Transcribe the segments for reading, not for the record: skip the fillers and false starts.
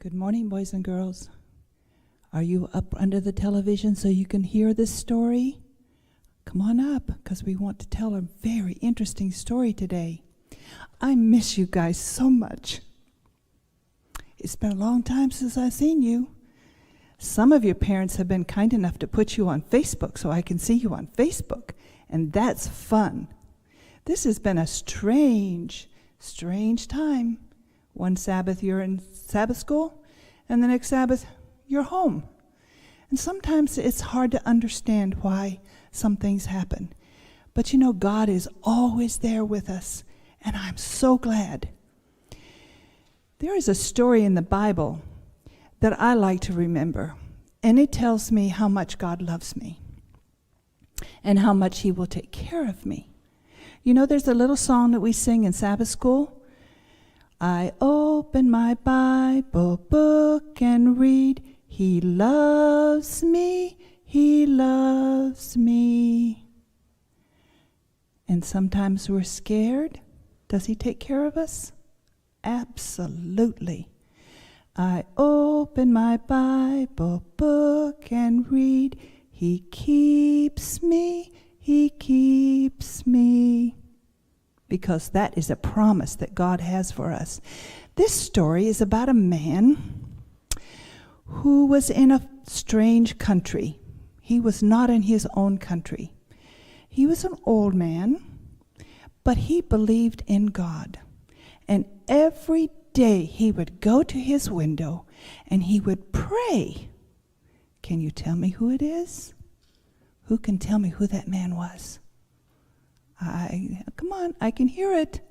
Good morning, boys and girls. Are you up under the television so you can hear this story? Come on up, because we want to tell a very interesting story today. I miss you guys so much. It's been a long time since I've seen you. Some of your parents have been kind enough to put you on Facebook so I can see you on Facebook, and that's fun. This has been a strange time. One Sabbath you're in Sabbath school, and the next Sabbath you're home. And sometimes it's hard to understand why some things happen. But you know, God is always there with us, and I'm so glad. There is a story in the Bible that I like to remember, and it tells me how much God loves me and how much He will take care of me. You know, there's a little song that we sing in Sabbath school. I open my Bible book and read, He loves me, He loves me. And sometimes we're scared. Does He take care of us? Absolutely. I open my Bible book and read, He keeps me, He keeps me. Because that is a promise that God has for us. This story is about a man who was in a strange country. He was not in his own country. He was an old man, but he believed in God. And every day he would go to his window and he would pray. Can you tell me who it is? Who can tell me who that man was? Come on, I can hear it.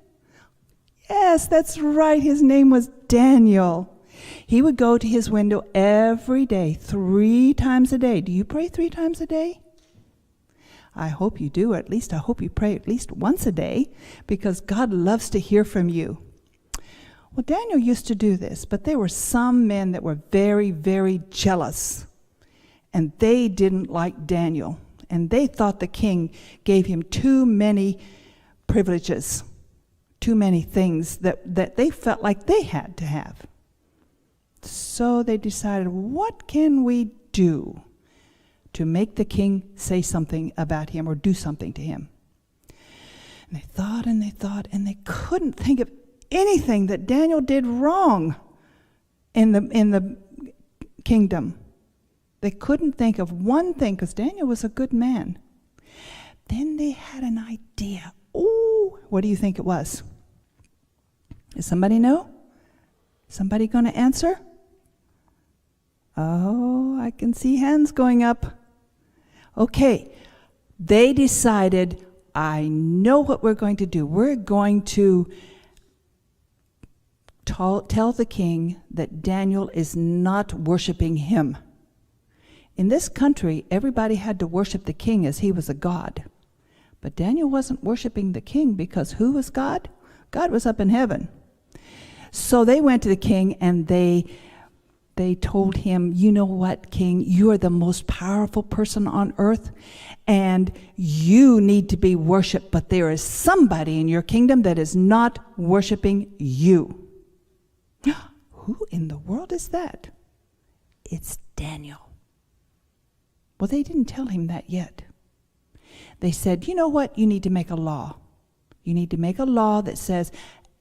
Yes, that's right. His name was Daniel. He would go to his window every day, 3 times a day. Do you pray 3 times a day? I hope you do. At least I hope you pray at least once a day, because God loves to hear from you. Well, Daniel used to do this, but there were some men that were very, very jealous, and they didn't like Daniel. And they thought the king gave him too many privileges, too many things that they felt like they had to have. So they decided, what can we do to make the king say something about him or do something to him? And they thought and they thought, and they couldn't think of anything that Daniel did wrong in the kingdom. They couldn't think of one thing, because Daniel was a good man. Then they had an idea. Ooh, what do you think it was? Does somebody know? Somebody going to answer? Oh, I can see hands going up. Okay, they decided, I know what we're going to do. We're going to tell the king that Daniel is not worshiping him. In this country, everybody had to worship the king as he was a god. But Daniel wasn't worshiping the king, because who was God? God was up in heaven. So they went to the king and they told him, you know what, king, you are the most powerful person on earth, and you need to be worshipped, but there is somebody in your kingdom that is not worshiping you. Who in the world is that? It's Daniel. Well, they didn't tell him that yet. They said, you know what? You need to make a law. You need to make a law that says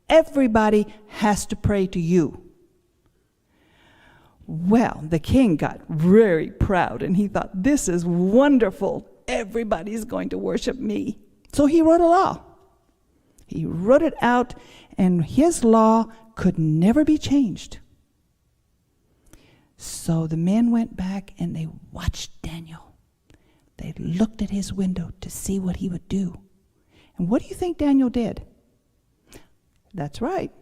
everybody has to pray to you. Well, the king got very proud, and he thought, this is wonderful. Everybody's going to worship me. So he wrote a law. He wrote it out, and his law could never be changed. So the men went back and they watched Daniel. They looked at his window to see what he would do. And what do you think Daniel did? That's right.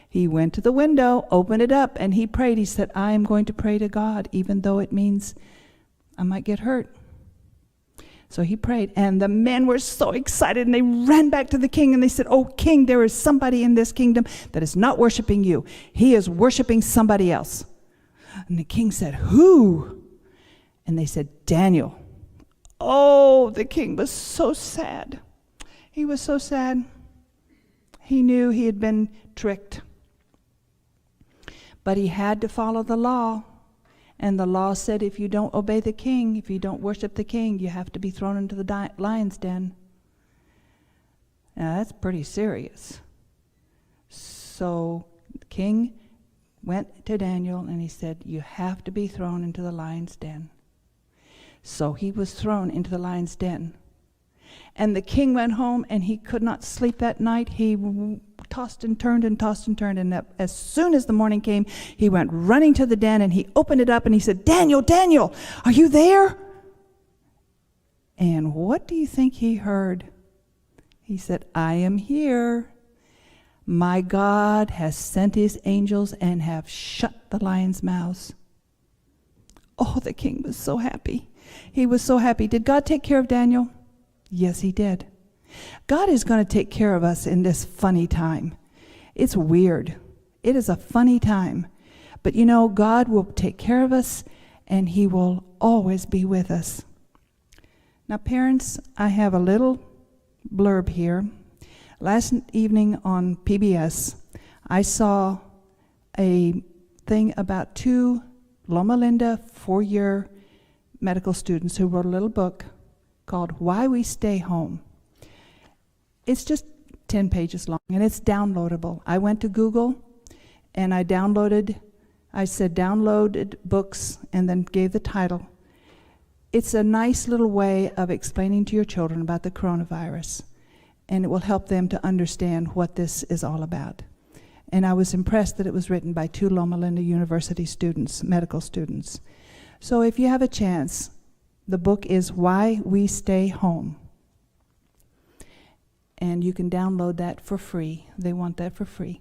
He went to the window, opened it up, and he prayed. He said, I am going to pray to God, even though it means I might get hurt. So he prayed, and the men were so excited, and they ran back to the king, and they said, oh, king, there is somebody in this kingdom that is not worshiping you. He is worshiping somebody else. And the king said, who? And they said, Daniel. Oh, the king was so sad. He was so sad. He knew he had been tricked. But he had to follow the law. And the law said if you don't obey the king, if you don't worship the king, you have to be thrown into the lion's den. Now that's pretty serious. So the king went to Daniel and he said, you have to be thrown into the lion's den. So he was thrown into the lion's den. And the king went home and he could not sleep that night. He tossed and turned and tossed and turned. And as soon as the morning came, he went running to the den and he opened it up and he said, Daniel, Daniel, are you there? And what do you think he heard? He said, I am here. My God has sent his angels and have shut the lions' mouths. Oh, the king was so happy. He was so happy. Did God take care of Daniel? Yes, he did. God is going to take care of us in this funny time. It's weird. It is a funny time. But you know, God will take care of us and he will always be with us. Now, parents, I have a little blurb here. Last evening on PBS, I saw a thing about 2 Loma Linda 4-year medical students who wrote a little book called Why We Stay Home. It's just 10 pages long, and it's downloadable. I went to Google, and I said downloaded books, and then gave the title. It's a nice little way of explaining to your children about the coronavirus, and it will help them to understand what this is all about. And I was impressed that it was written by 2 Loma Linda University students, medical students. So if you have a chance, the book is Why We Stay Home. And you can download that for free. They want that for free.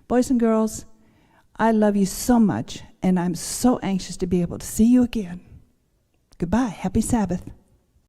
Boys and girls, I love you so much, and I'm so anxious to be able to see you again. Goodbye. Happy Sabbath.